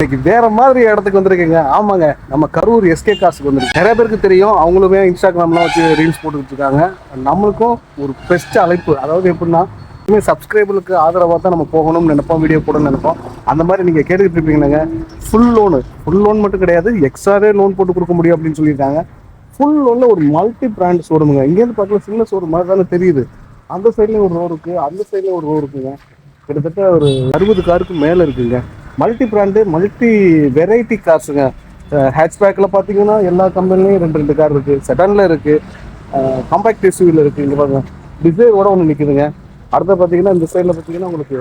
இன்னைக்கு வேற மாதிரி இடத்துக்கு வந்திருக்கீங்க. ஆமாங்க, நம்ம கரூர் எஸ்கே காசுக்கு வந்துருக்கு. நிறைய பேருக்கு தெரியும், அவங்களுமே இன்ஸ்டாகிராம்லாம் வச்சு ரீல்ஸ் போட்டுக்கிட்டு இருக்காங்க. நம்மளுக்கும் ஒரு பெஸ்ட் அழைப்பு. அதாவது எப்படின்னா, இனிமேல் சப்ஸ்கிரைபருக்கு ஆதரவாக தான் நம்ம போகணும்னு நினைப்போம், வீடியோ போடணும்னு நினைப்போம். அந்த மாதிரி நீங்கள் கேட்டுக்கிட்டு இருப்பீங்கன்னாங்க, ஃபுல் லோன் மட்டும் கிடையாது, எக்ஸ்ட்ராவே லோன் போட்டு கொடுக்க முடியும் அப்படின்னு சொல்லியிருக்காங்க. ஃபுல் லோனில் ஒரு மல்டி பிராண்ட் ஷோரூமுங்க. இங்கேருந்து பார்க்கல சின்ன ஷோரூம் மாதிரி தானே தெரியுது. அந்த சைட்லேயும் ஒரு ரோ இருக்குது, அந்த சைட்லேயும் ஒரு ரோ இருக்குங்க. கிட்டத்தட்ட ஒரு 60 காருக்கு மேலே இருக்குங்க. மல்டி பிராண்டு, மல்டி வெரைட்டி கார்ஸுங்க. ஹேட்ச்பேக்கில் பார்த்தீங்கன்னா எல்லா கம்பெனிலையும் ரெண்டு கார் இருக்குது. செடானில் இருக்குது, காம்பேக்ட் எஸ்யூவியில் இருக்குது. இங்கே பாருங்க, டிசைரோட ஒன்று நிற்குதுங்க. அடுத்த பார்த்தீங்கன்னா இந்த சைடில் பார்த்தீங்கன்னா உங்களுக்கு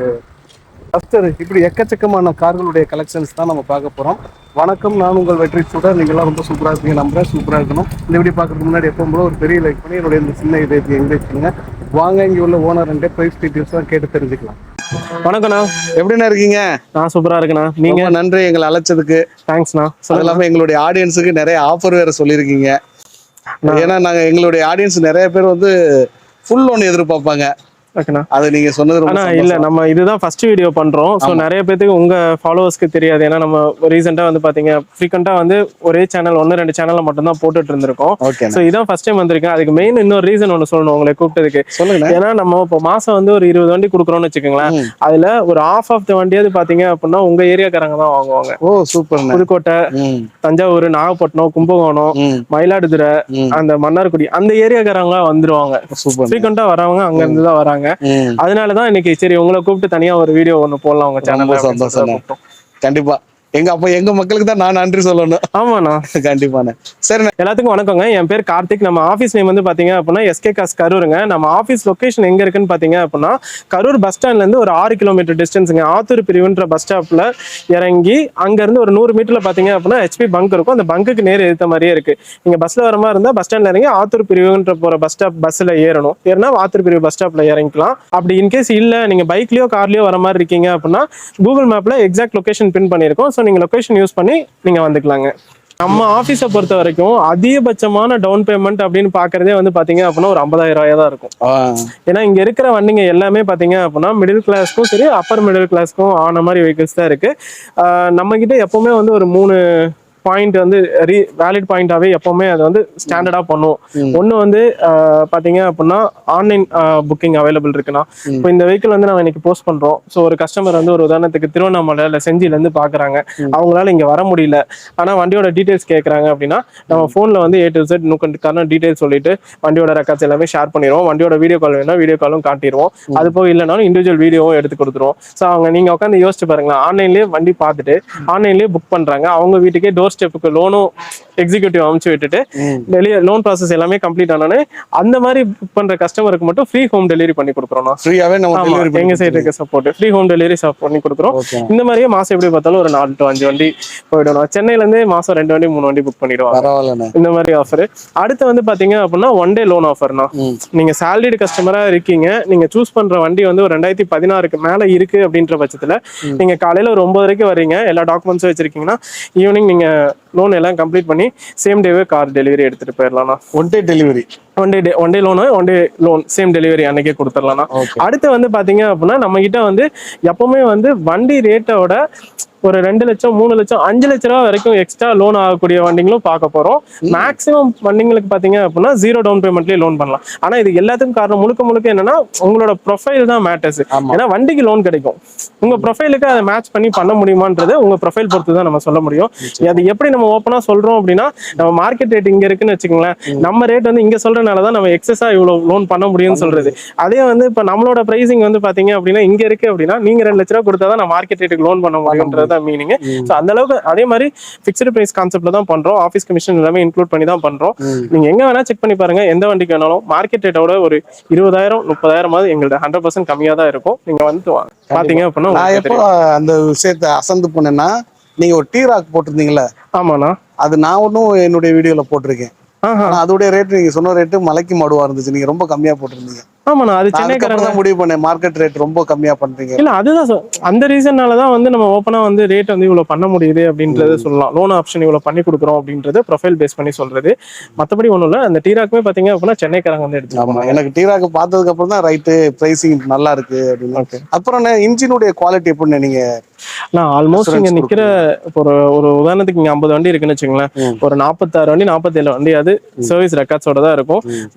டஸ்டர், இப்படி எக்கச்சக்கமான கார்களுடைய கலெக்ஷன்ஸ் தான் நம்ம பார்க்க போகிறோம். வணக்கம், நான் உங்கள் வெற்றி சுடர். நீங்கள்லாம் ரொம்ப சூப்பராக இருப்பீங்க, நம்புறேன். சூப்பராக இருக்கணும். இந்த வீடியோ பார்க்குறதுக்கு முன்னாடி எப்போ போல ஒரு பெரிய லைக் பண்ணி என்னுடைய இந்த சின்ன இதயத்தை என்கரேஜ் பண்ணுங்க. வாங்க, இங்கே உள்ள ஓனர் அண்ட் ப்ரைஸ் டீட்டெயில்ஸ் தான் கேட்டு தெரிஞ்சுக்கலாம். வணக்கண்ணா, எப்படிண்ணா இருக்கீங்க? நான் சூப்பரா இருக்கேண்ணா. நீங்க நன்றி எங்களை அழைச்சதுக்கு. தேங்க்ஸ்ண்ணா. அது இல்லாம எங்களுடைய ஆடியன்ஸுக்கு நிறைய ஆஃபர் வேற சொல்லியிருக்கீங்க. ஏன்னா நாங்க எங்களுடைய ஆடியன்ஸ் நிறைய பேர் வந்து ஃபுல் லோன் எதிர்பார்ப்பாங்க. அது நீங்க சொன்னது ரொம்ப இல்ல, நம்ம இதுதான் ஃபர்ஸ்ட் வீடியோ பண்றோம். சோ நிறைய பேருக்கு உங்க ஃபாலோவர்ஸ்க்கு தெரியாது. ஏன்னா நம்ம ரீசெண்டா வந்து பாத்தீங்க, ஃப்ரீக்வெண்டா வந்து ஒரே சேனல் 1-2 சேனல்ல மட்டும் தான் போட்டுட்டு இருந்திருக்கோம். சோ இதான் ஃபர்ஸ்ட் டைம் வந்திருக்கேன். அதுக்கு மெயின் இன்னொரு ரீசன் ஒன்னு சொல்லணும் உங்களை கூப்பிட்டதுக்கு. சொல்லுங்க. ஏன்னா நம்ம இப்போ மாசம் வந்து ஒரு 20 வண்டி கொடுக்குறோம்னு வச்சுக்கோங்களேன். அதுல ஒரு half ஆஃப் த வண்டியாவது பாத்தீங்க அப்படின்னா உங்க ஏரியாக்காரங்க தான் வாங்குவாங்க. ஓ சூப்பர். புதுக்கோட்டை, தஞ்சாவூர், நாகப்பட்டினம், கும்பகோணம், மயிலாடுதுறை, அந்த மன்னார்குடி அந்த ஏரியாக்காரங்க வந்துருவாங்க. ஃப்ரீக்வெண்டா வரவங்க அங்க இருந்து தான் வராங்க. அதனாலதான் இன்னைக்கு சரி உங்களை கூப்பிட்டு தனியா ஒரு வீடியோ ஒண்ணு போடலாம் உங்க சேனல்ல. கண்டிப்பா எங்க மக்களுக்கு தான் நான் நன்றி சொல்லணும். ஆமாண்ணா, கண்டிப்பாண்ணே. சரி, எல்லாத்துக்கும் வணக்கங்க. என் பேர் கார்த்திக். நம்ம ஆஃபீஸ் நேம் வந்து பாத்தீங்க அப்படின்னா எஸ்கே காஸ் கரூருங்க. நம்ம ஆஃபீஸ் லொகேஷன் எங்க இருக்குன்னு பாத்தீங்க அப்படின்னா கரூர் பஸ் ஸ்டாண்ட்ல இருந்து ஒரு 6 கிலோமீட்டர் டிஸ்டன்ஸுங்க. ஆத்தூர் பிரிவுன்ற பஸ் ஸ்டாப்ல இறங்கி அங்க இருந்து ஒரு 100 மீட்டர்ல பாத்தீங்க அப்படின்னா HP பங்க் இருக்கும். அந்த பங்குக்கு நேர் எடுத்த மாதிரியே இருக்கு. நீங்க பஸ்ல வர மாதிரி இருந்தா பஸ் ஸ்டாண்ட்ல இறங்கி ஆத்தூர் பிரிவுன்ற போற பஸ் ஸ்டாப் பஸ்ல ஏறணும். ஏன்னா ஆத்தூர் பிரிவு பஸ் ஸ்டாப்ல இறங்கிக்கலாம். அப்படி இன்கேஸ் இல்ல நீங்க பைக்லயோ கார்லயோ வர மாதிரி இருக்கீங்க அப்படின்னா கூகுள் மேப்ல எக்ஸாக்ட் லொகேஷன் பின் பண்ணிருக்கோம். நீங்க லொகேஷன் யூஸ் பண்ணி நீங்க வந்துக்கலாங்க. நம்ம ஆபீஸை பொறுத்த வரைக்கும் அதிகபட்சமான டவுன் பேமெண்ட் அப்படின்னு பாக்குறதே வந்து பாத்தீங்க அப்படின்னா ஒரு 50,000 ரூபாய் தான் இருக்கும். ஏன்னா இங்க இருக்கிற வண்டிங்க எல்லாமே பாத்தீங்க அப்படின்னா மிடில் கிளாஸ்க்கும் சரி அப்பர் மிடில் கிளாஸ்க்கும் ஆன மாதிரி வெஹிக்கிள்ஸ் தான் இருக்கு. நம்ம கிட்ட எப்பவுமே வந்து ஒரு 3 பாயிண்ட் வந்து வேலிட் பாயிண்டாவே எப்பவுமே அதை வந்து ஸ்டாண்டர்டா பண்ணுவோம். ஒண்ணு வந்து பாத்தீங்க அப்படின்னா ஆன்லைன் புக்கிங் அவைலபிள் இருக்குன்னா, இப்போ இந்த வெஹிக்கிள் வந்து நம்ம இன்னைக்கு போஸ்ட் பண்றோம். ஸோ ஒரு கஸ்டமர் வந்து ஒரு உதாரணத்துக்கு திருவண்ணாமலை இல்ல செஞ்சில இருந்து பாக்குறாங்க, அவங்களால இங்க வர முடியல, ஆனா வண்டியோட டீடைல்ஸ் கேட்கறாங்க அப்படின்னா நம்ம போன்ல வந்து A to Z நூக்கண்டுக்கான டீடைல்ஸ் சொல்லிட்டு வண்டியோட ரெக்கார்ட்ஸ் எல்லாமே ஷேர் பண்ணிடுவோம். வண்டியோட வீடியோ கால் வேணா வீடியோ காலும் காட்டிடுவோம். அது போக இல்லைனாலும் இண்டிவிஜுவல் வீடியோவும் எடுத்து கொடுத்துருவோம். ஸோ அவங்க நீங்க உட்காந்து யோசிச்சு பாருங்களேன், ஆன்லைன்லயே வண்டி பார்த்துட்டு ஆன்லைன்லயே புக் பண்றாங்க. அவங்க வீட்டுக்கே டோர் ஸ்டெப்புக்கு லோனும் எக்ஸிக்யூட்டிவ் அனுப்பிச்சு விட்டுட்டு வெளியே லோன் ப்ராசஸ் எல்லாமே கம்ப்ளீட் ஆனானே அந்த மாதிரி புக் பண்ற கஸ்டமருக்கு மட்டும் ஃப்ரீ ஹோம் டெலிவரி பண்ணி கொடுக்குறோம். எங்க சைடு இருக்க சப்போர்ட் ஃப்ரீ ஹோம் டெலிவரி பண்ணி கொடுக்குறோம். இந்த மாதிரியே மாசம் எப்படி பார்த்தாலும் ஒரு 4 to 5 வண்டி போயிடணும். சென்னையில இருந்து மாசம் 2 வண்டி 3 வண்டி புக் பண்ணிடுவாங்க. இந்த மாதிரி ஆஃபர். அடுத்து வந்து பாத்தீங்க அப்படின்னா 1 day லோன் ஆஃபர்னா, நீங்க சேலரிடு கஸ்டமரா இருக்கீங்க, நீங்க சூஸ் பண்ற வண்டி வந்து ஒரு 2016க்கு மேல இருக்கு அப்படின்ற பட்சத்துல நீங்க காலையில ஒரு 9:30 வர்றீங்க, எல்லா டாக்குமெண்ட்ஸும் வச்சிருக்கீங்கன்னா ஈவினிங் நீங்க லோன் எல்லாம் கம்ப்ளீட் பண்ணி சேம் டேவே கார் டெலிவரி எடுத்துட்டு போயிடலாம். One day loan, one day loan same delivery அன்னைக்கே கொடுத்துடலாம். அடுத்து வந்து பாத்தீங்க அப்படின்னா நம்ம கிட்ட வந்து எப்பவுமே வந்து வண்டி ரேட்டோட ஒரு 2 லட்சம் 3 லட்சம் 5 லட்ச ரூபா வரைக்கும் எக்ஸ்ட்ரா லோன் ஆகக்கூடிய வண்டிங்களும் பார்க்க போறோம். மேக்ஸிமம் வண்டிங்களுக்கு பாத்தீங்க அப்படின்னா 0 டவுன் பேமெண்ட்லயே லோன் பண்ணலாம். ஆனா இது எல்லாத்துக்கும் காரணம் முழுக்க என்னன்னா உங்களோட ப்ரொஃபைல் தான் மேட்டர்ஸ். ஏன்னா வண்டிக்கு லோன் கிடைக்கும், உங்க ப்ரொஃபைலுக்கு அதை மேட்ச் பண்ண முடியுமான்றது உங்க ப்ரொஃபைல் பொறுத்து தான் நம்ம சொல்ல முடியும். அது எப்படி நம்ம ஓப்பனா சொல்றோம் அப்படின்னா, நம்ம மார்க்கெட் ரேட் இங்க இருக்குன்னு வச்சுக்கோங்களேன், நம்ம ரேட் வந்து இங்க சொல்றதுனாலதான் நம்ம எக்ஸஸா இவ்வளவு லோன் பண்ண முடியும்னு சொல்றது. அதே வந்து இப்ப நம்மளோட பிரைசிங் வந்து பாத்தீங்க அப்படின்னா இங்க இருக்கு அப்படின்னா நீங்க 2 லட்ச ரூபா கொடுத்தாதான் நான் மார்க்கெட் ரேட்டுக்கு லோன் பண்ண முடியும்ன்றது மீனிங். சோ அந்த அளவுக்கு அதே மாதிரி ஃபிக்ஸ்டு பிரைஸ் கான்செப்ட்ல தான் பண்றோம். ஆபீஸ் கமிஷன் எல்லாமே இன்க்ளூட் பண்ணி தான் பண்றோம். நீங்க எங்க வேணா செக் பண்ணி பாருங்க, எந்த வண்டிக்கு வேணாலும் மார்க்கெட் ரேட்டோட ஒரு 20,000 30,000 எங்கள்ட்ட 100% கம்மியா தான் இருக்கும். நீங்க வந்து பாத்தீங்க அப்படின்னா நான் எப்போ அந்த விஷயத்தை அசந்து போனேன்னா, நீங்க ஒரு டீ ராக் போட்டிருந்தீங்கல்ல? ஆமாண்ணா, அது நான் ஒன்னும் என்னுடைய வீடியோல போட்டிருக்கேன். அதோட ரேட் நீங்க சொன்ன ரேட்டு மலைக்கு மடுவா இருந்துச்சு. நீங்க ரொம்ப கம்மியா போட்டிருந்தீங்க. ஆமாண்ணா, அது சென்னைக்காரங்க முடிவு பண்ணேன் மார்க்கெட் ரேட் ரொம்ப கம்மியா பண்றீங்க. இல்ல அதுதான் அந்த ரீசன்னாலதான் வந்து நம்ம ஓப்பனா வந்து ரேட் வந்து இவ்வளவு பண்ண முடியுது அப்படின்றது சொல்லலாம். லோன் ஆப்ஷன் இவ்வளவு பண்ணி கொடுக்குறோம் அப்படின்றது ப்ரொஃபைல் பேஸ் பண்ணி சொல்றது. மத்தபடி ஒண்ணும் இல்ல. அந்த டீராக்குமே பாத்தீங்க அப்படின்னா சென்னைக்காரங்க வந்து எடுத்துக்கலாம். எனக்கு டீராக்கு பார்த்ததுக்கு அப்புறம் தான் ரைட்டு பிரைசிங் நல்லா இருக்கு அப்படின்னு. அப்புறம் இன்ஜினுடைய குவாலிட்டி எப்படின்னு நீங்க நான் ஆல்மோஸ்ட் இங்க Assurance நிக்கிற ஒரு ஒரு உதாரணத்துக்கு இங்க 50 வண்டி இருக்குன்னு வச்சுங்களேன், ஒரு 46 வண்டி 47 வண்டி அது சர்வீஸ் ரெக்கார்ட்ஸோட தான் இருக்கும்.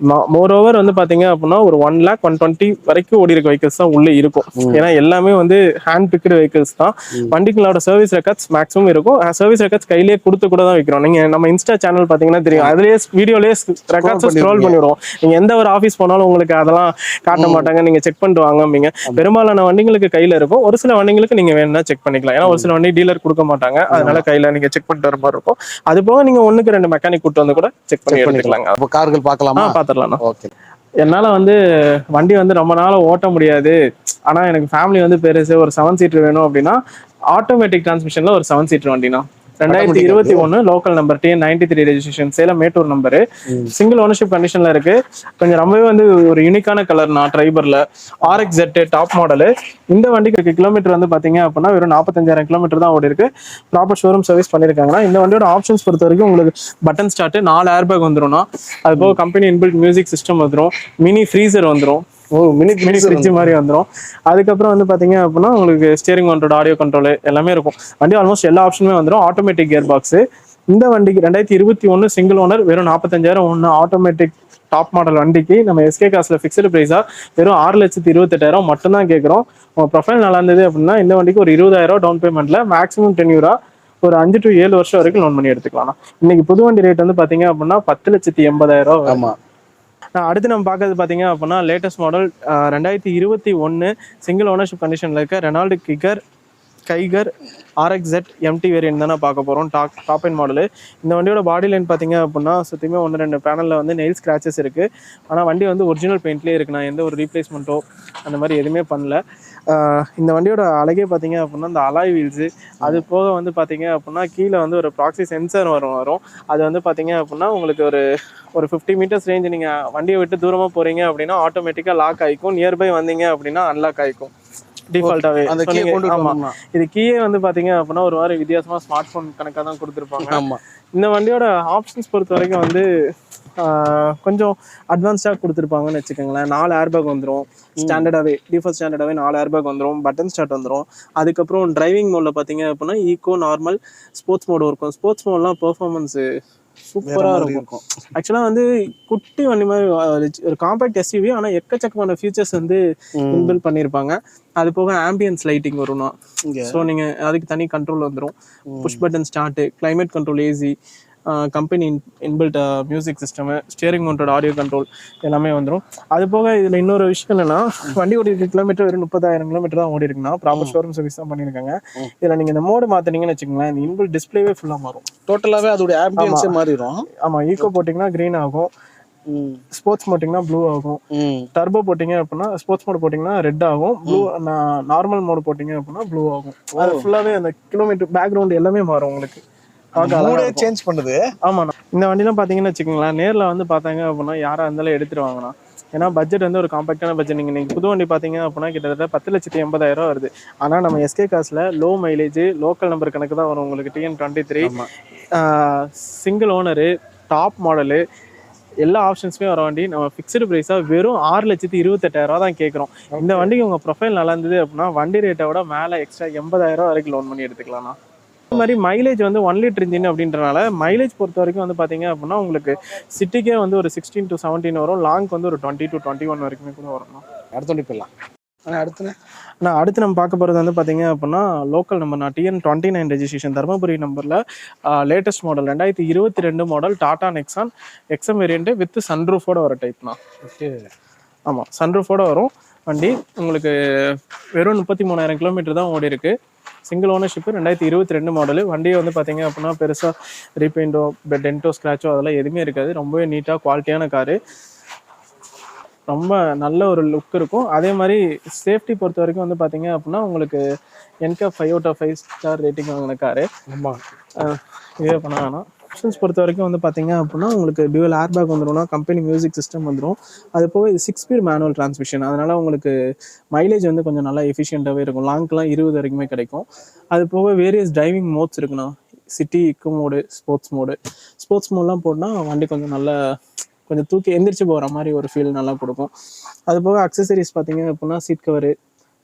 மோர் ஓவர் வந்து பாத்தீங்க அப்படின்னா ஒரு 1,00,120 வரைக்கும் ஓடி இருக்க வெஹிக்கிள்ஸ் தான் உள்ள இருக்கும். ஏன்னா எல்லாமே வந்து ஹேண்ட் பிக்டு வெஹிக்கிள்ஸ் தான். வண்டிகளோட சர்வீஸ் ரெக்கார்ட்ஸ் மேக்ஸிமம் இருக்கும். சர்வீஸ் ரெக்கார்ட்ஸ் கையிலேயே கொடுத்து கூட தான் வைக்கிறோம். நீங்க நம்ம இன்ஸ்டா சேனல் பாத்தீங்கன்னா தெரியும், அதுலயே வீடியோலயே ரெக்கார்ட்ஸ் ஸ்க்ரோல் பண்ணிடுவோம். நீங்க எந்த ஒரு ஆஃபீஸ் போனாலும் உங்களுக்கு அதெல்லாம் காட்ட மாட்டாங்க, நீங்க செக் பண்ணிட்டு வாங்க அப்படிங்க. பெரும்பாலான வண்டிங்களுக்கு கையில இருக்கும். ஒரு சில வண்டிங்களுக்கு நீங்க வேணும்னா செக் பண்ணிக்கலாம். ஏன்னா ஒரு சில வண்டி டீலர் கொடுக்க மாட்டாங்க, அதனால கையில நீங்க செக் பண்ணிட்டு வர மாதிரி இருக்கும். அது போக நீங்க 1க்கு 2 மெக்கானிக் கூட்டு வந்து கூட செக் பண்ணி எடுத்துக்கலாங்க. அப்போ கார்கள் பார்க்கலாமா? பாத்துடலாம். ஓகே. என்னால வந்து வண்டி வந்து ரொம்ப நாள் ஓட்ட முடியாது, ஆனா எனக்கு ஃபேமிலி வந்து பெருசு, ஒரு 7 சீட்டர் வேணும் அப்படின்னா ஆட்டோமேட்டிக் டிரான்ஸ்மிஷன்ல ஒரு 7 சீட்டர் வண்டினா 2021 local number TN93 registration, Salem Mettur number, single ownership கண்டிஷன்ல இருக்கு. கொஞ்சம் ரொம்பவே வந்து ஒரு யூனிக்கான கலர்னா ட்ரைபர்ல RXZ டாப் மாடலு. இந்த வண்டிக்கு கிலோமீட்டர் வந்து பாத்தீங்க அப்படின்னா வெறும் 45,000 கிலோமீட்டர் தான் ஓடி இருக்கு. ப்ராப்பர் ஷோரூம் சர்வீஸ் பண்ணிருக்காங்கன்னா இந்த வண்டியோட ஆப்ஷன்ஸ் பொறுத்த வரைக்கும் உங்களுக்கு பட்டன் ஸ்டார்ட், 4 ஏர் பேக் வந்துரும்னா, அது போக கம்பெனி இன்பில்ட் மியூசிக் சிஸ்டம் வந்துடும், மினி ஃப்ரீசர் வந்துடும், மினி ஃப்ரிட்ஜ் மாதிரி வந்துடும். அதுக்கப்புறம் வந்து பாத்தீங்க அப்படின்னா உங்களுக்கு ஸ்டியரிங் கண்ட்ரோல், ஆடியோ கண்ட்ரோல் எல்லாமே இருக்கும். வண்டி ஆல்மோஸ்ட் எல்லா ஆப்ஷனுமே வந்துடும். Automatic gear box. இந்த வண்டிக்கு 2021 சிங்கிள் ஓனர், வெறும் 45,000 ஒன்று ஆட்டோமேட்டிக் டாப் மாடல் வண்டிக்கு நம்ம எஸ்கே காஸ்ல ஃபிக்ஸ்டு பிரைஸா வெறும் 6,28,000 மட்டும் தான் கேட்குறோம். உங்க ப்ரொஃபைல் நல்லா இருந்தது அப்படின்னா இந்த வண்டிக்கு ஒரு 20,000 டவுன் பேமெண்ட்ல மேக்ஸிமம் டென்யூரா ஒரு 5 to 7 வருஷம் வரைக்கும் லோன் பண்ணி எடுத்துக்கலாம். இன்னைக்கு புது வண்டி ரேட் வந்து பாத்தீங்க அப்படின்னா 10,80,000. ஆமா. அடுத்து நம்ம பார்க்கறது பார்த்தீங்க அப்படின்னா லேட்டஸ்ட் மாடல் 2021 சிங்கிள் ஓனர்ஷிப் கண்டிஷனில் இருக்க ரெனால்டு கைகர் RXZ MT வேரியன்ட் தானே பார்க்க போகிறோம். Top end model. இந்த வண்டியோட பாடி லைன் பார்த்தீங்க அப்படின்னா சுற்றியுமே 1-2 பேனலில் வந்து நெயில் ஸ்க்ராச்சஸ் இருக்குது. ஆனால் வண்டி வந்து ஒரிஜினல் பெயிண்ட்லேயே இருக்குண்ணா, எந்த ஒரு ரீப்ளேஸ்மெண்ட்டோ அந்த மாதிரி எதுவுமே பண்ணல. இந்த வண்டியோட அழகே பார்த்தீங்க அப்படின்னா இந்த அலாய் வீல்ஸு, அது போக வந்து பார்த்தீங்க அப்படின்னா கீழே வந்து ஒரு ப்ராக்ஸி சென்சார் வரும். அது வந்து பார்த்தீங்க அப்படின்னா உங்களுக்கு ஒரு 50 மீட்டர்ஸ் ரேஞ்ச் நீங்கள் வண்டியை விட்டு தூரமாக போகிறீங்க அப்படின்னா ஆட்டோமேட்டிக்காக லாக் ஆகிக்கும், நியர்பை வந்தீங்க அப்படின்னா அன்லாக் ஆகிக்கும் டிஃபால்ட்டாவே. இது கீயே வந்து பாத்தீங்க அப்படின்னா ஒரு மாதிரி வித்தியாசமா ஸ்மார்ட் போன் கணக்காக தான் கொடுத்துருப்பாங்க. இந்த வண்டியோட ஆப்ஷன்ஸ் பொறுத்த வரைக்கும் வந்து கொஞ்சம் அட்வான்ஸ்டாக கொடுத்துருப்பாங்கன்னு வச்சுக்கோங்களேன். 4 ஏர் பேக் வந்துடும் ஸ்டாண்டர்டாகவே, டிஃபால்ட் ஸ்டாண்டர்டாகவே 4 ஏர் பேக் வந்துடும், பட்டன் ஸ்டார்ட் வந்துடும். அதுக்கப்புறம் டிரைவிங் மோடில் பார்த்தீங்க அப்படின்னா ஈகோ, நார்மல், ஸ்போர்ட்ஸ் மோடு இருக்கும். ஸ்போர்ட்ஸ் மோட்லாம் பெர்ஃபார்மன்ஸு சூப்பராக இருக்கும். ஆக்சுவலாக வந்து குட்டி வண்டி மாதிரி ஒரு காம்பேக்ட் SUV, ஆனால் எக்கச்சக்கமான ஃபீச்சர்ஸ் வந்து இன்பில்ட் பண்ணியிருப்பாங்க. அது போக ஆம்பியன்ஸ் லைட்டிங் வரும்னா, ஸோ நீங்கள் அதுக்கு தனி கண்ட்ரோல் வந்துடும். Push button start, climate control, AC, company inbuilt music system, steering mounted audio control எல்லாமே வந்துடும். அது போக இதில் இன்னொரு விஷயம் என்னன்னா, வண்டி ஓடி கிலோமீட்டர் வெறும் 30,000 கிலோமீட்டர் தான் ஓடி இருக்குன்னா ப்ராப்பர் ஷோரூம் சர்வீஸ் தான் பண்ணியிருக்காங்க. இதில் நீங்கள் இந்த மோடு மாற்றினீங்கன்னு வச்சுக்கோங்களேன், இந்த இன்பில்ட் டிஸ்பிளேவே ஃபுல்லாக மாறும். டோட்டலாகவே அதோட ஆம்பியன்ஸே மாறிடும். ஆமாம், ஈகோ போட்டிங்கன்னா க்ரீன் ஆகும், ஸ்போர்ட்ஸ் போட்டிங்கன்னா ப்ளூ ஆகும், டர்போ போட்டிங்க அப்படின்னா ஸ்போர்ட்ஸ் மோடு போட்டிங்கன்னா ரெட் ஆகும், ப்ளூ நார்மல் மோடு போட்டிங்க அப்படின்னா ப்ளூ ஆகும். அது ஃபுல்லாகவே அந்த கிலோமீட்டர் பேக்ரவுண்ட் எல்லாமே மாறும் உங்களுக்கு. சேஞ்ச் பண்ணுது. ஆமாண்ணா, இந்த வண்டிலாம் பார்த்தீங்கன்னு வச்சுக்கோங்களேன், நேரில் வந்து பார்த்தாங்க அப்படின்னா யாராக இருந்தாலும் எடுத்துட்டு வாங்கண்ணா. ஏன்னா பட்ஜெட் வந்து ஒரு காம்பேக்டான பட்ஜெட். நீங்கள் புது வண்டி பார்த்தீங்க அப்படின்னா கிட்டத்தட்ட 10,80,000 வருது. ஆனால் நம்ம எஸ்கே காசில் லோ மைலேஜ், லோக்கல் நம்பர் கணக்கு தான் வரும் உங்களுக்கு. TN23 single owner, top model, எல்லா ஆப்ஷன்ஸுமே வர வண்டி நம்ம ஃபிக்ஸ்டு ப்ரைஸாக வெறும் 6,28,000 தான் கேட்குறோம். இந்த வண்டிக்கு உங்கள் ப்ரொஃபைல் நல்லா இருந்தது அப்படின்னா வண்டி ரேட்டை விட மேலே எக்ஸ்ட்ரா 80,000 வரைக்கும் லோன் பண்ணி எடுத்துக்கலாம்ண்ணா. இந்த மாதிரி மைலேஜ் வந்து 1 லிட்டர் இன்ஜின் அப்படின்றனால மைலேஜ் பொறுத்த வரைக்கும் வந்து பார்த்தீங்க அப்படின்னா உங்களுக்கு சிட்டிக்கே வந்து ஒரு 16 to 17 வரும், லாங்க்கு வந்து ஒரு 20 to 21 வரைக்குமே கூட வரும். அடுத்த வண்டி போயிடலாம். அடுத்து நம்ம பார்க்க போகிறது வந்து பார்த்தீங்க அப்படின்னா local number, TN29 registration, Dharmapuri நம்பரில் latest model 2022 model Tata Nexon XM variant with சன்ரூஃபோட வர டைப்னா. ஆமாம், சன்ரூஃபோட வரும் வண்டி. உங்களுக்கு வெறும் 33,000 கிலோமீட்டர் தான் ஓடி இருக்கு. Single ownership, 2022 model. வண்டியை வந்து பார்த்தீங்க அப்படின்னா பெருசாக ரீபெயிண்டோ, டென்ட்டோ, ஸ்க்ராச்சோ அதெல்லாம் எதுவுமே இருக்காது. ரொம்பவே நீட்டாக குவாலிட்டியான காரு, ரொம்ப நல்ல ஒரு லுக் இருக்கும். அதே மாதிரி சேஃப்டி பொறுத்த வரைக்கும் வந்து பார்த்தீங்க அப்படின்னா உங்களுக்கு NCAP 5 out of 5 star rating வாங்கின காரு. இதே பண்ண வேணாம். ஆப்ஷன்ஸ் பொறுத்த வரைக்கும் வந்து பார்த்தீங்க அப்படின்னா உங்களுக்கு டியூவல் ஏர் பேக் வந்துடும்னா, கம்பெனி மியூசிக் சிஸ்டம் வந்துடும். அது போக இது 6 ஸ்பீட் மேனுவல் டிரான்ஸ்மிஷன், அதனால் உங்களுக்கு மைலேஜ் வந்து கொஞ்சம் நல்லா எஃபிஷியண்ட்டாகவே இருக்கும். லாங்க்லாம் 20 வரைக்குமே கிடைக்கும். அது போக வேரியஸ் டிரைவிங் மோட்ஸ் இருக்குண்ணா. சிட்டி, இக்கோ மோடு, ஸ்போர்ட்ஸ் மோட்லாம் போட்டால் வண்டி கொஞ்சம் நல்லா தூக்கி எந்திரிச்சு போகிற மாதிரி ஒரு ஃபீல் நல்லா கொடுக்கும். அது போக அக்சசரிஸ் பார்த்தீங்க அப்படின்னா seat cover,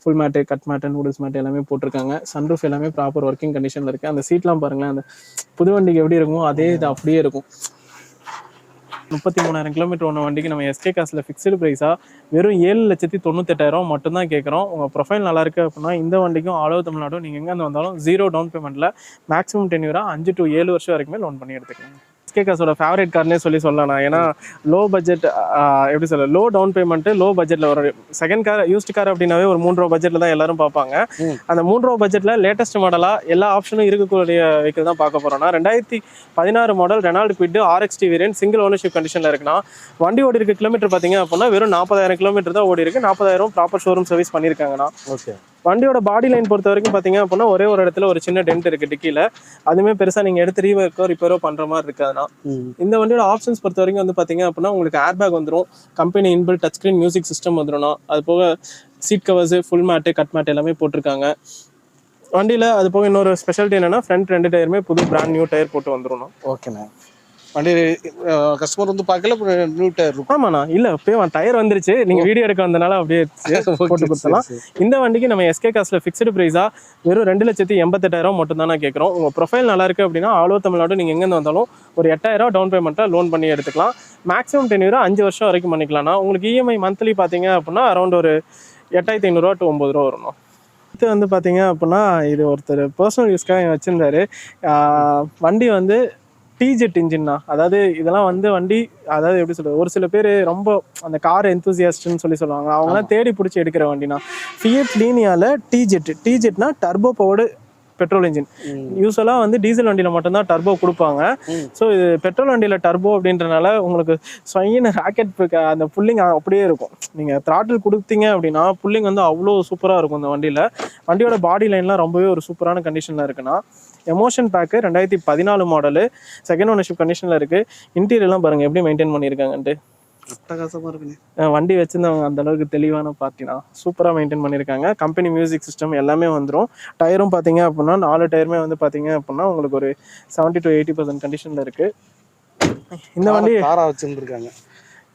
full mat, cut mat, noodles mat எல்லாமே போட்டிருக்காங்க. சன்ரூஃப் எல்லாமே ப்ராப்பர் ஒர்க்கிங் கண்டிஷனில் இருக்குது. அந்த சீட்லாம் பாருங்களேன், அந்த புது வண்டிக்கு எப்படி இருக்குமோ அதே இது அப்படியே இருக்கும். 33,000 கிலோமீட்டர் ஒன்று வண்டிக்கு நம்ம எஸ்கே காசில் ஃபிக்ஸ்டு ப்ரைஸாக வெறும் 7,98,000 மட்டும்தான் கேட்குறோம். உங்கள் ப்ரொஃபைல் நல்லா இருக்குது அப்படின்னா இந்த வண்டிக்கும் ஆல் ஓவர் தமிழ்நாடு நீங்கள் எங்கே வந்தாலும் 0 டவுன் பேமெண்ட்டில் மேக்ஸிமம் 10 இயராக 5 to 7 வருஷம் வரைக்குமே லோன் பண்ணி எடுத்துக்கலாம். எஸ்கே காசோட ஃபேவரட் கார்னே சொல்லலாம். ஏன்னா லோ பட்ஜெட், எப்படி சொல்ல, லோ டவுன் பேமெண்ட்டு, லோ பட்ஜெட்டில் ஒரு செகண்ட் கார், யூஸ்டு கார் அப்படின்னாவே ஒரு 3 ரூபா பட்ஜெட்டில் தான் எல்லாரும் பார்ப்பாங்க. அந்த 3 ரூபா பட்ஜெட்டில் லேட்டஸ்ட் மாடலாக எல்லா ஆப்ஷனும் இருக்கக்கூடிய வெஹிக்கிள் தான் பார்க்க போகிறோம்னா 2016 model Reynold quit RXT variant single ownership கண்டிஷனில் இருக்குன்னா வண்டி ஓடி இருக்க கிலோமீட்டர் பார்த்தீங்க அப்படின்னா வெறும் 40,000 கிலோமீட்டர் தான் ஓடி இருக்கு. 40,000 ப்ராப்பர் ஷோரூம் சர்வீஸ் பண்ணியிருக்காங்கண்ணா. ஓகே. வண்டியோட பாடி லைன் பொறுத்த வரைக்கும் பார்த்தீங்க அப்படின்னா ஒரே ஒரு இடத்துல ஒரு சின்ன டென்ட் இருக்குது டிக்கியில். அதுவுமே பெருசாக நீங்கள் எடுத்து ரிப்பேரோ பண்ணுற மாதிரி இருக்காதுண்ணா. இந்த வண்டியோட ஆப்ஷன்ஸ் பொறுத்த வரைக்கும் வந்து பார்த்தீங்க அப்படின்னா உங்களுக்கு ஏர் பேக் வந்துடும், company inbuilt touch screen music system வந்துடும்னா. அது போக seat covers, full mat, cut mat எல்லாமே போட்டிருக்காங்க வண்டியில். அது போக இன்னொரு ஸ்பெஷாலிட்டி என்னன்னா ஃப்ரண்ட் 2 டயருமே புது பிராண்ட் நியூ டயர் போட்டு வந்துடும். ஓகேண்ணா. வண்டி கஸ்டமர் வந்து பார்க்கல, நியூ டயர் இருக்கும். ஆமாண்ணா, இல்லை இப்போயே டயர் வந்துருச்சு, நீங்கள் வீடியோ எடுக்க வந்தனால அப்படியே போட்டு கொடுத்தலாம். இந்த வண்டிக்கு நம்ம எஸ்கே காசில் ஃபிக்ஸ்டு ப்ரைஸாக வெறும் 2,88,000 மட்டும் தானே கேட்குறோம். உங்கள் ப்ரொஃபைல் நல்லா இருக்குது அப்படின்னா ஆல் ஓவர் தமிழ்நாடு நீங்கள் எங்கேருந்து வந்தாலும் ஒரு 8,000 டவுன் பேமெண்ட்டாக லோன் பண்ணி எடுத்துக்கலாம். மேக்ஸிமம் 10 இயராக 5 வருஷம் வரைக்கும் பண்ணிக்கலாம்னா. உங்களுக்கு இஎம்ஐ மந்த்லி பார்த்தீங்க அப்படின்னா அரௌண்ட் ஒரு 8,500 to 9,000 வரணும். இது வந்து பார்த்தீங்க அப்படின்னா இது ஒருத்தர் பர்சனல் யூஸ்க்காக வச்சுருந்தாரு. வண்டி வந்து டிஜெட் இன்ஜின்னா, அதாவது இதெல்லாம் வந்து வண்டி, அதாவது எப்படி சொல்றது, ஒரு சில பேர் ரொம்ப அந்த கார் எந்தூசியாஸ்ட்னு சொல்லுவாங்க, அவங்களாம் தேடி பிடிச்சி எடுக்கிற வண்டினா ஃபியட் லீனியால டிஜெட்னா டர்போ பவர்டு பெட்ரோல் இன்ஜின். யூஸ்வலாக வந்து டீசல் வண்டியில் மட்டும்தான் டர்போ கொடுப்பாங்க. ஸோ இது பெட்ரோல் வண்டியில் டர்போ அப்படின்றனால உங்களுக்கு ஸ்வைன்னு ராக்கெட் அந்த புல்லிங் அப்படியே இருக்கும். நீங்கள் த்ராட்டில் கொடுத்தீங்க அப்படின்னா புல்லிங் வந்து அவ்வளோ சூப்பராக இருக்கும் இந்த வண்டியில். வண்டியோட பாடி லைன்லாம் ரொம்பவே ஒரு சூப்பரான கண்டிஷனில் இருக்குன்னா. Emotion pack 2014 model, second ownership கண்டிஷனில் இருக்குது. இன்டீரியர்லாம் பாருங்கள் எப்படி மெயின்டைன் பண்ணியிருக்காங்கன்ட்டு. அட்டகாசமாக இருக்குங்க. வண்டி வச்சுருந்தவங்க அந்த அளவுக்கு தெளிவான பார்ட்டினா சூப்பராக மெயின்டைன் பண்ணியிருக்காங்க. கம்பெனி மியூசிக் சிஸ்டம் எல்லாமே வந்துடும். டயரும் பார்த்தீங்க அப்படின்னா 4 டயருமே வந்து பார்த்தீங்க அப்படின்னா உங்களுக்கு ஒரு 70 to 80% கண்டிஷனில் இருக்குது. இந்த வண்டி காராக வச்சுருந்துருக்காங்க.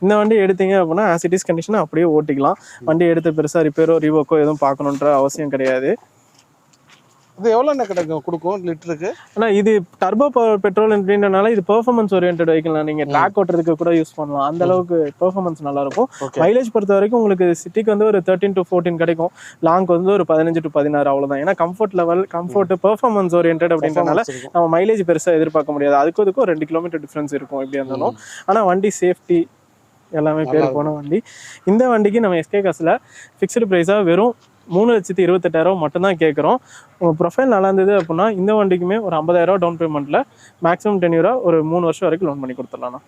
இந்த வண்டி எடுத்தீங்க அப்படின்னா ஆஸ் இட் இஸ் கண்டிஷனை அப்படியே ஓட்டிக்கலாம். வண்டி எடுத்து பெருசாக ரிப்பேரோ ரீவோக்கோ எதுவும் பார்க்கணுன்ற அவசியம் கிடையாது. இது எவ்வளோ கிடைக்கும் கொடுக்கும் லிட்டருக்கு? ஆனால் இது டர்போ பவர் பெட்ரோல் அப்படின்றனால இது பெர்ஃபார்மன்ஸ் ஓரியன்ட் வெஹிக்கிள். நீங்கள் ட்ராக் ஓட்டுறதுக்கு கூட யூஸ் பண்ணலாம். அந்த அளவுக்கு பெர்ஃபார்மன்ஸ் நல்லா இருக்கும். மைலேஜ் பொறுத்த வரைக்கும் உங்களுக்கு சிட்டிக்கு வந்து ஒரு 13 to 14 கிடைக்கும். லாங்க்கு வந்து ஒரு 15 to 16 அவ்வளோதான். ஏன்னா கம்ஃபர்ட் பெர்ஃபார்மன்ஸ் ஓரியன்ட் அப்படின்றனால நம்ம மைலேஜ் பெருசாக எதிர்பார்க்க முடியாது. அதுக்கும் 2 கிலோமீட்டர் டிஃப்ரென்ஸ் இருக்கும் எப்படி இருந்தாலும். ஆனால் வண்டி சேஃப்டி எல்லாமே பேர் போன வண்டி. இந்த வண்டிக்கு நம்ம எஸ்கே காசில் ஃபிக்ஸ்டு ப்ரைஸாக வெறும் 3,28,000 மட்டும்தான் கேட்குறோம். உங்கள் ப்ரொஃபைல் நல்லா இருந்தது அப்படின்னா இந்த வண்டிக்குமே ஒரு 50,000 டவுன் பேமெண்ட்டில் மேக்ஸிமம் 10 இயராக ஒரு 3 வருஷம் வரைக்கும் லோன் பண்ணி கொடுத்துடலாம்ண்ணா.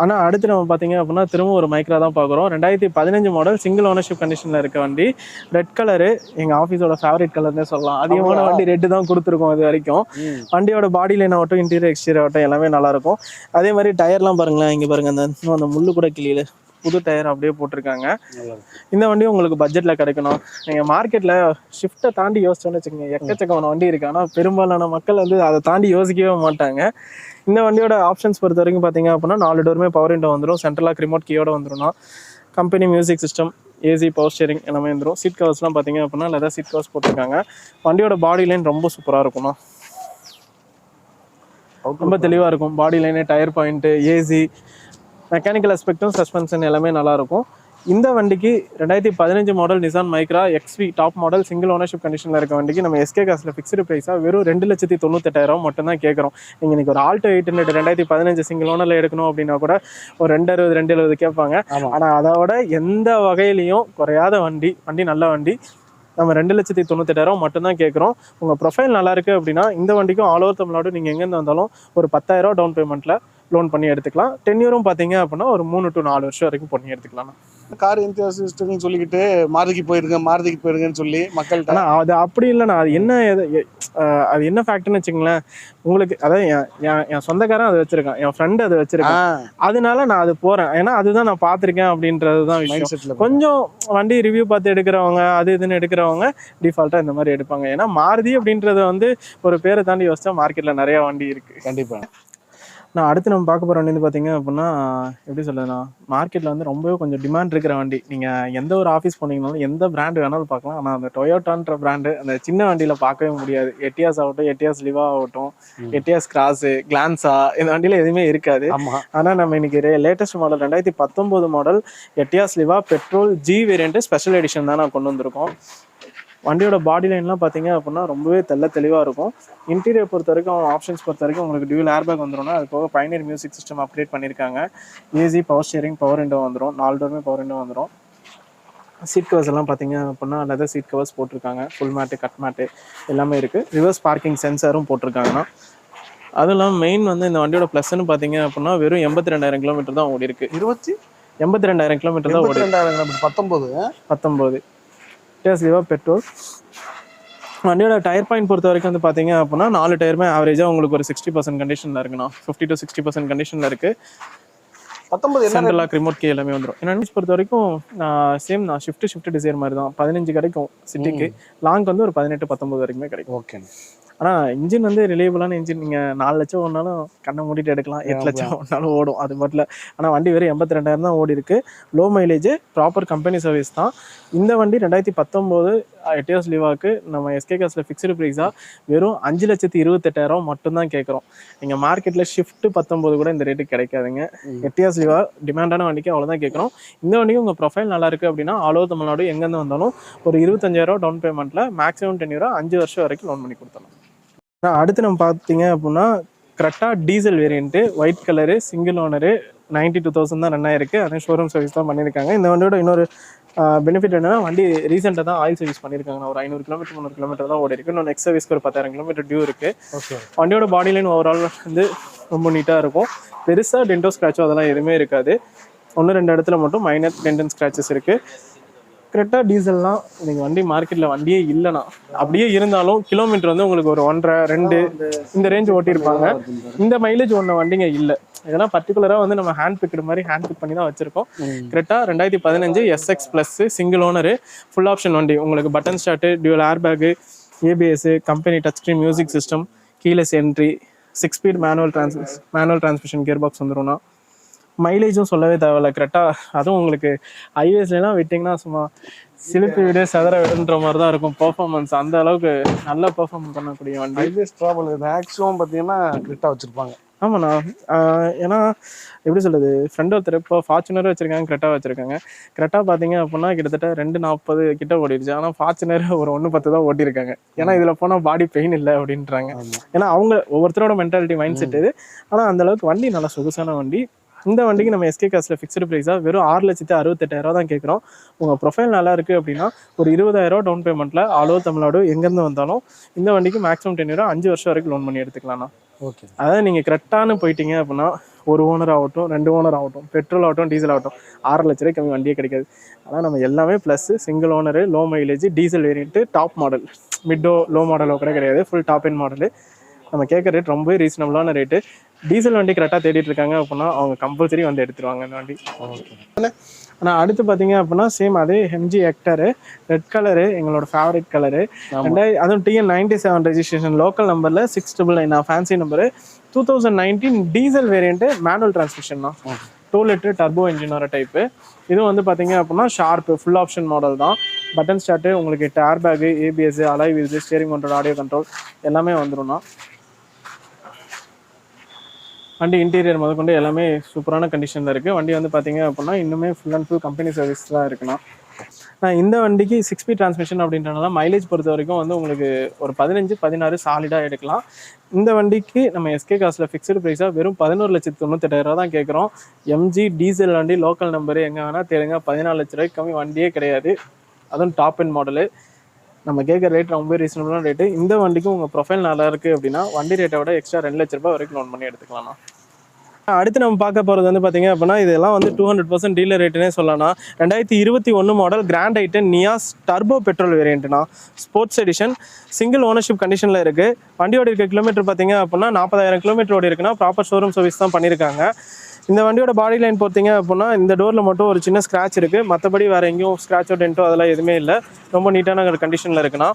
ஆனால் அடுத்து நம்ம பார்த்தீங்க அப்படின்னா திரும்ப ஒரு மைக்ரா தான் பார்க்குறோம். 2015 மாடல் சிங்கிள் ஓனர்ஷிப் கண்டிஷனில் இருக்க வண்டி. ரெட் கலரு எங்கள் ஆஃபீஸோட ஃபேவரட் கலர்னே சொல்லலாம். அதிகமான வண்டி ரெட்டு தான் கொடுத்துருக்கோம் இது வரைக்கும். வண்டியோட பாடி லைன் ஆகட்டும், இன்டீரியர் எக்ஸ்டீரியர் ஆகட்டும் எல்லாமே நல்லாயிருக்கும். அதே மாதிரி டயர்லாம் பாருங்களேன், இங்கே பாருங்கள், அந்த முள்ளு கூட கிளியில் புது டயர் அப்படியே போட்டிருக்காங்க. இந்த வண்டி உங்களுக்கு பட்ஜெட்டில் கிடைக்கணும். நீங்கள் மார்க்கெட்டில் ஷிஃப்ட்டை தாண்டி யோசிச்சோன்னு வச்சுக்கோங்க, எக்கச்சக்கமான வண்டி இருக்குது. ஆனால் பெரும்பாலான மக்கள் வந்து அதை தாண்டி யோசிக்கவே மாட்டாங்க. இந்த வண்டியோட ஆப்ஷன்ஸ் பொறுத்த வரைக்கும் பார்த்தீங்க அப்படின்னா 4 டோருமே பவர் விண்டோ வந்துடும். சென்ட்ரலாக ரிமோட் கீயோட வந்துடும்னா. Company music system, AC, power steering எல்லாமே வந்துடும். சீட் கவர்ஸ்லாம் பார்த்தீங்க அப்படின்னா லெதர் சீட் கவர்ஸ் போட்டிருக்காங்க. வண்டியோட பாடி லைன் ரொம்ப சூப்பராக இருக்கும்ண்ணா. ரொம்ப தெளிவாக இருக்கும் body line, tyre point, AC, mechanical அஸ்பெக்டும், சஸ்பென்ஷன் எல்லாமே நல்லாயிருக்கும். இந்த வண்டிக்கு 2015 model Nissan Micra XV top model single ownership கண்டிஷனில் இருக்க வண்டிக்கு நம்ம எஸ்கே காசில் ஃபிக்ஸ்டு ப்ரைஸாக வெறும் 2,98,000 மட்டும்தான் கேட்குறோம். நீங்கள் இன்றைக்கி ஒரு ஆல்டோ 800 2015 சிங்கிள் ஓனரில் எடுக்கணும் அப்படின்னா கூட ஒரு 260 270 கேட்பாங்க. ஆனால் அதோட எந்த வகையிலையும் குறையாத வண்டி நல்ல வண்டி. நம்ம 2,98,000 மட்டும்தான் கேட்குறோம். உங்கள் ப்ரொஃபைல் நல்லா இருக்குது அப்படின்னா இந்த வண்டிக்கும் ஆல் ஓவர் தமிழ்நாடு நீங்கள் எங்கேருந்து வந்தாலும் ஒரு 10,000 டவுன் பேமெண்ட்டில் லோன் பண்ணி எடுத்துக்கலாம். 10 இயரும் பார்த்தீங்க அப்படின்னா ஒரு 3 to 4 வருஷம் வரைக்கும் பண்ணி எடுத்துக்கலாம். கார் எந்தியாசிஸ்ட்னு சொல்லிக்கிட்டு மாருதிக்கு போயிருங்கன்னு சொல்லி மக்கள்கிட்ட. ஆனால் அது அப்படி இல்லைண்ணா. அது அது என்ன ஃபேக்ட்னு வச்சுங்களேன். உங்களுக்கு அதாவது என் சொந்தக்காரன் அதை வச்சிருக்கான், என் ஃப்ரெண்டு அதை வச்சிருக்கான், அதனால நான் அது போகிறேன். ஏன்னா அதுதான் நான் பார்த்துருக்கேன் அப்படின்றது தான் விஷயம். கொஞ்சம் வண்டி ரிவ்யூ பார்த்து எடுக்கிறவங்க, அது இதுன்னு எடுக்கிறவங்க டிஃபால்ட்டாக இந்த மாதிரி எடுப்பாங்க. ஏன்னா மாருதி அப்படின்றது வந்து ஒரு பேரை தாண்டி யோசிச்சா மார்க்கெட்டில் நிறைய வண்டி இருக்குது. கண்டிப்பாக. நான் அடுத்து நம்ம பார்க்க போகிற வண்டி வந்து பார்த்தீங்க அப்படின்னா எப்படி சொல்லுதுண்ணா, மார்க்கெட்டில் வந்து ரொம்பவே கொஞ்சம் டிமாண்ட் இருக்கிற வண்டி. நீங்கள் எந்த ஒரு ஆஃபீஸ் போனீங்கனாலும் எந்த பிராண்டு வேணாலும் பார்க்கலாம். ஆனால் அந்த டொயோட்டான்ற பிராண்டு அந்த சின்ன வண்டியில் பார்க்கவே முடியாது. எட்டியாஸ் ஆகட்டும், எட்டியாஸ் லிவா ஆகட்டும், எட்டியாஸ் கிராஸு, கிளான்ஸா, இந்த வண்டியில் எதுவுமே இருக்காது. ஆனால் நம்ம இன்னைக்கு latest model 2019 model Etios Liva petrol G variant special edition தான் நான் கொண்டு வந்திருக்கோம். வண்டியோட பாடி லைன்லாம் பார்த்தீங்க அப்படின்னா ரொம்பவே தெளிவாக இருக்கும். இன்டீரியர் பொறுத்த வரைக்கும் ஆப்ஷன்ஸ் பொறுத்த வரைக்கும் உங்களுக்கு டியூல் ஏர்பேக் வந்துடும்னா, அது போக பைனியர் மியூசிக் சிஸ்டம் அப்டேட் பண்ணியிருக்காங்க. AC, power steering, power window வந்துடும். 4 டோருமே பவர் விண்டோ வந்துடும். சீட் கவர்ஸ் எல்லாம் பார்த்தீங்க அப்படின்னா லெதர் சீட் கவர்ஸ் போட்டிருக்காங்க. ஃபுல் மேட்டு, கட் மேட்டு எல்லாமே இருக்குது. ரிவர்ஸ் பார்க்கிங் சென்சாரும் போட்டிருக்காங்கன்னா. அதுவும் இல்லாமல் மெயின் வந்து இந்த வண்டியோட ப்ளஸ்ன்னு பார்த்தீங்க அப்படின்னா வெறும் 82,000 கிலோமீட்டர் தான் ஓடி இருக்கு. 82,000 கிலோமீட்டர் தான் ஓடி. 19 எட்டியாஸ் லிவா பெட்ரோல். வண்டியோட டயர் பாயிண்ட் பொறுத்த வரைக்கும் வந்து பார்த்தீங்க அப்படின்னா 4 டயருமே ஆவரேஜாக உங்களுக்கு ஒரு 60% கண்டிஷனில் இருக்குண்ணா. 50 to 60% கண்டிஷனில் இருக்குது. 19 சென்ட்ரல் லாக், ரிமோட் கீ எல்லாமே வந்துடும். என்னன்னு பொறுத்த வரைக்கும் சேம் தான், ஷிஃப்ட் டிசைர் மாதிரி தான். 15 கிடைக்கும் சிட்டிக்கு. லாங் வந்து ஒரு 18-19 வரைக்குமே கிடைக்கும். ஓகே. ஆனால் இன்ஜின் வந்து ரிலேபிளான இன்ஜின். நீங்கள் 4 லட்சம் ஓடினாலும் கண்ணை மூடிட்டு எடுக்கலாம், 8 லட்சம் ஓடினாலும் ஓடும் அது மட்டும். ஆனால் வண்டி வெறும் 82,000 தான் ஓடி இருக்கு. Low mileage, proper company service தான். இந்த வண்டி 2019 எட்டியாஸ் லிவாக்கு நம்ம எஸ்கே கார்ஸில் ஃபிக்ஸ்டு ப்ரைஸாக வெறும் 5,28,000 மட்டும்தான் கேட்குறோம். நீங்கள் மார்க்கெட்டில் ஷிஃப்ட் 19 கூட இந்த ரேட்டு கிடைக்காதுங்க. எட்டியாஸ் லிவா டிமாண்டான வண்டிக்கு அவ்வளோதான் கேட்குறோம். இந்த வண்டிக்கு உங்கள் ப்ரொஃபைல் நல்லா இருக்குது அப்படின்னா ஆல் ஓவர் தமிழ்நாடு எங்கேருந்து வந்தாலும் ஒரு 25,000 டவுன் பேமெண்ட்டில் மேக்ஸிமம் 10 இயர் 5 வருஷம் வரைக்கும் லோன் பண்ணி கொடுத்தலாம். அடுத்து நம்ம பார்த்தீங்க அப்படின்னா Creta diesel variant, white colour, single owner, 92,000 தான் ரன் ஆயிருக்கு. அதே ஷோரூம் சர்வீஸ் தான் பண்ணியிருக்காங்க. இந்த வண்டியோட இன்னொரு பெனிஃபிட் என்னன்னா, வண்டி ரீசெண்டாக தான் ஆயில் சர்வீஸ் பண்ணியிருக்காங்க. ஒரு 500 கிலோமீட்டர் 300 கிலோமீட்டர் தான் ஓடி இருக்கு. இன்னும் நெக்ஸ்ட் சர்வீஸ்க்கு ஒரு 10,000 கிலோமீட்டர் டியூ இருக்கு. வண்டியோட பாடி லைன் ஓவரால் வந்து ரொம்ப நீட்டாக இருக்கும். பெருசாக டென்டோ ஸ்க்ராச்சோ அதெல்லாம் எதுவுமே இருக்காது. 1-2 இடத்துல மட்டும் மைனர் டென்ட் அண்ட் ஸ்க்ராச்சஸ் இருக்கு. கிரெட்டா டீசல்லாம் நீங்கள் வண்டி மார்க்கெட்டில் வண்டியே இல்லைனா, அப்படியே இருந்தாலும் கிலோமீட்டர் வந்து உங்களுக்கு ஒரு 1.5-2 இந்த ரேஞ்ச் ஓட்டியிருப்பாங்க. இந்த மைலேஜ் ஒன்று வண்டிங்க இல்லை. இதெல்லாம் பர்டிகுலராக வந்து நம்ம ஹேண்ட் பிக்டு மாதிரி ஹேண்ட் பிக் பண்ணி தான் வச்சிருக்கோம். Creta 2015 SX plus single owner, full option வண்டி. உங்களுக்கு button start, dual air bag, ABS, company touch screen music system, keyless entry, 6 speed manual transmission gear box வந்துடும்னா. மைலேஜும் சொல்லவே தேவையில்ல. கரெக்டாக அதுவும் உங்களுக்கு ஹைவேஸ்லாம் விட்டிங்கன்னா சும்மா சிலிப்பி விட சதற விடுன்ற மாதிரி தான் இருக்கும் பெர்ஃபார்மன்ஸ். அந்த அளவுக்கு நல்ல பெர்ஃபார்ம் பண்ணக்கூடிய வண்டி. ஹைவேஸ் ட்ராவல் மேக்ஸிமம் பார்த்தீங்கன்னா கிரெட்டா வச்சுருப்பாங்க. ஆமாண்ணா. ஏன்னா எப்படி சொல்கிறது, ஃப்ரெண்ட் ஒருத்தர் இப்போ ஃபார்ச்சுனர் வச்சுருக்காங்க, கிரெட்டா வச்சுருக்காங்க. கிரெட்டா பார்த்தீங்க அப்படின்னா கிட்டத்தட்ட 240 கிட்ட ஓடிடுச்சு. ஆனால் ஃபார்ச்சுனர் ஒரு 110 தான் ஓட்டியிருக்காங்க. ஏன்னா இதில் போனால் பாடி பெயின் இல்லை அப்படின்றாங்க. ஏன்னா அவங்க ஒவ்வொருத்தரோட மென்டாலிட்டி மைண்ட் செட் இது. ஆனால் அந்தளவுக்கு வண்டி நல்லா சொகுசான வண்டி. இந்த வண்டிக்கு நம்ம எஸ்கே கார்ஸில் ஃபிக்ஸ்டு ப்ரைஸாக வெறும் 6,68,000 தான் கேட்குறோம். உங்கள் ப்ரொஃபைல் நல்லா இருக்குது அப்படின்னா ஒரு 20,000 டவுன் பேமெண்ட்டில் ஆல் ஓவர் தமிழ்நாடு எங்கேருந்து வந்தாலும் இந்த வண்டிக்கு மேக்ஸிமம் 10 இயர் 5 வருஷம் வரைக்கும் லோன் பண்ணி எடுத்துக்கலாம்ண்ணா. ஓகே. அதாவது நீங்கள் கரெக்டானு போயிட்டீங்க அப்படின்னா ஒரு ஓனர் ஆகட்டும், 2 ஓனர் ஆகட்டும், பெட்ரோல் ஆகட்டும், டீசல் ஆகட்டும், 6 லட்ச ரூபாய் கம்மி வண்டியே கிடைக்காது. ஆனால் நம்ம எல்லாமே plus single owner, low mileage, diesel variant, top model, மிட்டோ லோ மாடலோ கூட கிடையாது, ஃபுல் டாப் எண்ட் மாடலு. நம்ம கேட்குற ரேட் ரொம்பவே ரீசனபிளான ரேட்டு. டீசல் வண்டி கரெக்டாக தேடிட்டு இருக்காங்க அப்படின்னா அவங்க கம்பல்சரி வந்து எடுத்துருவாங்க இந்த வண்டி. ஓகே. ஆனால் அடுத்து பார்த்தீங்க அப்படின்னா சேம் அதே MG ஹெக்டரு, ரெட் கலரு, எங்களோட ஃபேவரட் கலரு. அதுவும் TN97 ரெஜிஸ்ட்ரேஷன், லோக்கல் நம்பரில் 699 fancy number, 2019 diesel variant, manual transmission தான், 2 லிட்டர் டர்போ இன்ஜின் வர டைப்பு. இதுவும் வந்து பார்த்தீங்க அப்படின்னா ஷார்ப்பு ஃபுல் ஆப்ஷன் மாடல் தான். பட்டன் ஸ்டார்ட்டு, உங்களுக்கு air bag, ABS, alloy wheels, steering control, audio control எல்லாமே வந்துடும்னா. வண்டி இன்டீரியர் முதற்கொண்டு எல்லாமே சூப்பரான கண்டிஷனில் இருக்குது. வண்டி வந்து பார்த்தீங்க அப்படின்னா இன்னுமே full and full company service தான் இருக்குண்ணா. இந்த வண்டிக்கு 6 ஸ்பீட் டிரான்ஸ்மிஷன் அப்படின்றனால மைலேஜ் பொறுத்த வரைக்கும் வந்து உங்களுக்கு ஒரு 15-16 சாலிடாக எடுக்கலாம். இந்த வண்டிக்கு நம்ம எஸ்கே கார்ஸில் ஃபிக்ஸ்டு ப்ரைஸாக வெறும் 11,98,000 தான் கேட்குறோம். MG டீசல் வண்டி, லோக்கல் நம்பரு, எங்கே வேணால் தேடுங்க. 14 லட்ச ரூபாய்க்கு கம்மி வண்டியே கிடையாது. அதுவும் டாப் எண்ட் மாடலு. நம்ம கேட்குற ரேட் ரொம்ப ரீசனபிளான ரேட்டு. இந்த வண்டிக்கும் உங்கள் ப்ரொஃபைல் நல்லா இருக்குது அப்படின்னா வண்டி ரேட்டை விட எக்ஸ்ட்ரா 2 லட்ச ரூபாய் வரைக்கும் லோன் பண்ணி எடுத்துக்கலாம்ண்ணா. அடுத்து நம்ம பார்க்க போகிறது வந்து பார்த்தீங்க அப்படின்னா இதெல்லாம் வந்து 200% டீலர் ரேட்டுனே சொல்லலாம். 2021 மாடல் கிராண்ட் ஐட்டன் நியாஸ் டர்போ பெட்ரோல் வேரியண்ட்னா, ஸ்போர்ட்ஸ் எடிஷன், சிங்கிள் ஓனர்ஷிப் கண்டிஷனில் இருக்குது. வண்டியோட இருக்க கிலோமீட்டர் பார்த்தீங்க அப்படின்னா 40,000 கிலோமீட்டர் ஓடி இருக்குன்னா ப்ராப்பர் ஷோரூம் சர்வீஸ் தான் பண்ணியிருக்காங்க. இந்த வண்டியோட பாடி லைன் பார்த்தீங்க அப்படின்னா இந்த டோரில் மட்டும் ஒரு சின்ன ஸ்க்ராட்ச் இருக்குது. மற்றபடி வேறு எங்கேயும் ஸ்க்ராச்சோ டென்ட்டோ அதெல்லாம் எதுவுமே இல்லை. ரொம்ப நீட்டான கண்டிஷனில் இருக்குன்னா.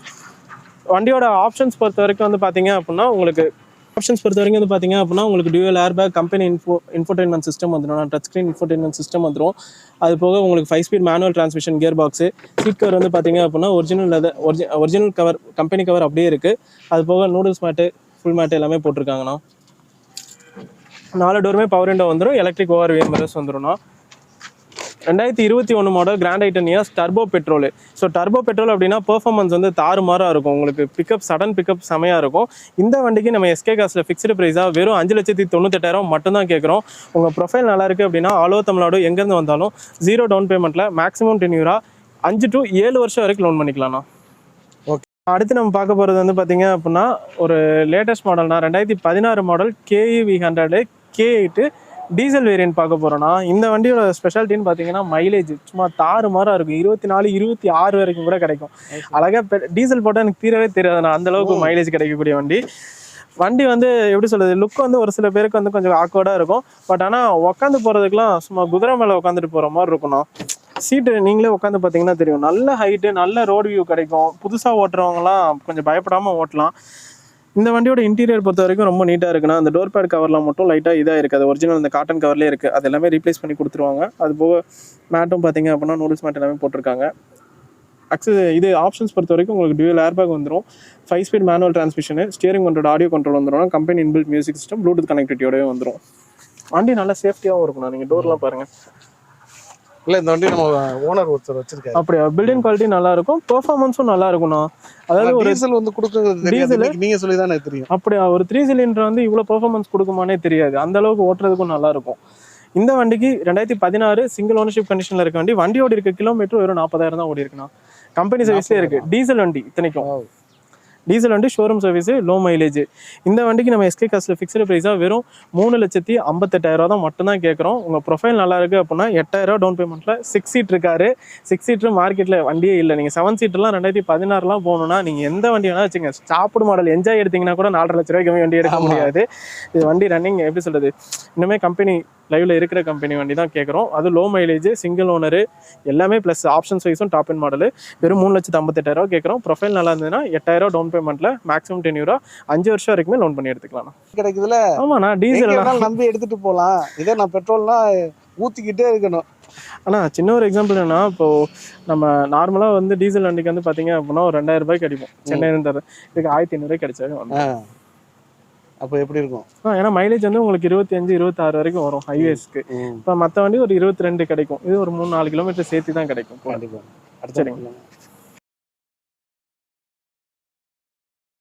வண்டியோட ஆப்ஷன்ஸ் பொறுத்த வரைக்கும் வந்து பார்த்தீங்க அப்படின்னா உங்களுக்கு ஆப்ஷன்ஸ் பொறுத்த வரைக்கும் வந்து பார்த்தீங்க அப்படின்னா உங்களுக்கு dual air bag, company infotainment system வந்துடும், டச் ஸ்க்ரீன் இன்ஃபோடெயின்மெண்ட் சிஸ்டம் வந்துடும். அது போக உங்களுக்கு 5 speed manual transmission gearbox, seat cover வந்து பார்த்தீங்க அப்படின்னா ஒரிஜினல் கவர், கம்பெனி கவர் அப்படியே இருக்குது. அது போக நூடுல்ஸ் மேட்டு, ஃபுல் மேட்டு எல்லாமே போட்டிருக்காங்கண்ணா. 4 டோருமே பவர் விண்டோ வந்துடும், எலக்ட்ரிக் ஓவர் மிரர்ஸ் வந்துடும்ண்ணா. 2021 மாடல் கிராண்ட் ஐட்டன் இயர்ஸ் turbo petrol. So turbo petrol அப்படின்னா பெர்ஃபார்மன்ஸ் வந்து தாறுமாறாக இருக்கும், உங்களுக்கு பிக்கப் சடன் பிக்கப் செமையாக இருக்கும். இந்த வண்டிக்கு நம்ம எஸ்கே காசில் ஃபிக்ஸ்டு ப்ரைஸாக வெறும் 5,98,000 மட்டும்தான் கேட்குறோம். உங்கள் ப்ரொஃபைல் நல்லா இருக்குது அப்படின்னா ஆல் ஓவர் தமிழ்நாடு எங்கேருந்து வந்தாலும் 0 டவுன் பேமெண்ட்டில் மேக்ஸிமம் 10 year 5 to 7 வருஷம் வரைக்கும் லோன் பண்ணிக்கலாம்ண்ணா. ஓகே, அடுத்து நம்ம பார்க்க போகிறது வந்து பார்த்தீங்க அப்படின்னா ஒரு லேட்டஸ்ட் மாடல்னா 2016 model KE V100 K8 diesel variant பார்க்க போகிறோன்னா. இந்த வண்டியோட ஸ்பெஷாலிட்டின்னு பார்த்தீங்கன்னா மைலேஜ் சும்மா தாறுமாறாக இருக்கும், 24, 26 வரைக்கும் கூட கிடைக்கும். அழகாக டீசல் போட்டால் எனக்கு தீரவே தெரியாதுண்ணா, அந்தளவுக்கு மைலேஜ் கிடைக்கக்கூடிய வண்டி. வண்டி வந்து எப்படி சொல்கிறது, லுக் வந்து ஒரு சில பேருக்கு வந்து கொஞ்சம் ஆக்வர்டாக இருக்கும். பட் ஆனால் உட்காந்து போகிறதுக்குலாம் சும்மா குதிரை மேலே உட்காந்துட்டு போகிற மாதிரி இருக்குண்ணா. சீட்டு நீங்களே உட்காந்து பார்த்தீங்கன்னா தெரியும், நல்ல ஹைட்டு, நல்ல ரோடு வியூ கிடைக்கும். புதுசாக ஓட்டுறவங்கலாம் கொஞ்சம் பயப்படாமல் ஓட்டலாம். இந்த வண்டியோட இன்டீரியர் பொறுத்த வரைக்கும் ரொம்ப நீட்டாக இருக்குன்னா, அந்த டோர் பேட் கவர்லாம் மட்டும் லைட்டாக இதாக இருக்குது, அது ஒரிஜினல் அந்த காட்டன் கவர்லேயே இருக்குது, அது எல்லாமே ரீப்ளேஸ் பண்ணி கொடுத்துருவாங்க. அது போக மேட்டும் பார்த்தீங்க அப்படின்னா நூடுல்ஸ் மேட் எல்லாமே போட்டிருக்காங்க. இது ஆப்ஷன்ஸ் பொறுத்த வரைக்கும் உங்களுக்கு டியூவல் ஏர் பேக் வந்துடும், 5 speed manual transmission, steering control, audio control வந்துடும், company inbuilt music system, bluetooth கனெக்டிவிட்டியோடவே வந்துடும். வண்டி நல்லா சேஃப்டியாகவும் இருக்கணும். நீங்கள் டோர்லாம் பாருங்கள். இல்லை இந்த வண்டி நம்ம ஓனர் ஒருத்தர் வச்சிருக்காரு. அப்படியா? பில்டிங் குவாலிட்டி நல்லா இருக்கும், பெர்ஃபார்மன்ஸும் நல்லா இருக்கும்ண்ணா. அதாவது ஒரு டீசல் வந்து கொடுக்குறது டீசல் நீங்க சொல்லி தானே தெரியும். அப்படியா? ஒரு 3 சிலிண்டர் வந்து இவ்வளோ பெர்ஃபார்மன்ஸ் கொடுக்குமானே தெரியாது, அந்த அளவுக்கு ஓட்டுறதுக்கும் நல்லா இருக்கும். இந்த வண்டிக்கு 2016 சிங்கிள் ஓனர்ஷிப் கண்டிஷனில் இருக்க வண்டி. வண்டியோட இருக்க கிலோமீட்டர் வெறும் 40,000 தான் ஓடி இருக்குண்ணா. கம்பெனி சர்வீஸ்லேயே இருக்குது, டீசல் வண்டி இத்தனைக்கும். டீசல் வண்டி, ஷோரூம் சர்வீஸ், லோ மைலேஜ். இந்த வண்டிக்கு நம்ம எஸ்கே காசில் ஃபிக்ஸ்டு ப்ரைஸாக வெறும் 3,58,000 தான் மட்டும்தான் கேட்குறோம். உங்கள் ப்ரொஃபைல் நல்லா இருக்குது அப்படின்னா 8,000 டவுன் பேமெண்ட்டில் 6 சீட் இருக்காரு. 6 சீட்ரு மார்க்கெட்டில் வண்டியே இல்லை. நீங்கள் 7 சீட்டர்லாம் 2016 போகணுன்னா நீங்கள் எந்த வண்டி வேணால் வச்சுங்க. ஸ்டாப்புடு மாடல் என்ஜாய் எடுத்திங்கன்னா கூட 4,50,000 ரூபாய்க்கு வண்டி எடுக்க முடியாது. இது வண்டி ரன்னிங் எப்படி சொல்கிறது, இன்னுமே கம்பெனி லைவ்ல இருக்கிற கம்பெனி வண்டி தான் கேட்குறோம். அது லோ மைலேஜ், சிங்கிள் ஓனரு எல்லாமே ப்ளஸ் ஆப்ஷன்ஸ் வைஸும் டாப் அண்ட் மாடல். வெறும் 3,58,000 கேட்குறோம். ப்ரொஃபைல் நல்லா இருந்ததுன்னா 8,000 டவுன் பேமெண்ட்டில் மேக்ஸிமம் 10 year 5 வருஷம் வரைக்குமே லோன் பண்ணி எடுத்துக்கலாம். கிடைக்குதுல? ஆமாண்ணா, டீசல் நம்பி எடுத்துட்டு போகலாம். இதே நான் பெட்ரோல்னா ஊற்றிக்கிட்டே இருக்கணும். ஆனால் சின்ன ஒரு எக்ஸாம்பிள் என்னன்னா, இப்போது நம்ம நார்மலாக வந்து டீசல் வண்டிக்கு வந்து பார்த்தீங்க அப்படின்னா ஒரு 2,000 ரூபாய்க்கு அடிப்போம் சென்னையிலேருந்து. இதுக்கு 1,500 கிடைச்சாலும் வந்து அப்போ எப்படி இருக்கும்? ஏன்னா மைலேஜ் வந்து உங்களுக்கு 25, 26 வரைக்கும் வரும் ஹைவேஸ்க்கு. இப்போ மற்ற வண்டி ஒரு 22 கிடைக்கும், இது ஒரு 3-4 கிலோமீட்டர் சேர்த்து தான் கிடைக்கும். கண்டிப்பாக. சரிங்க.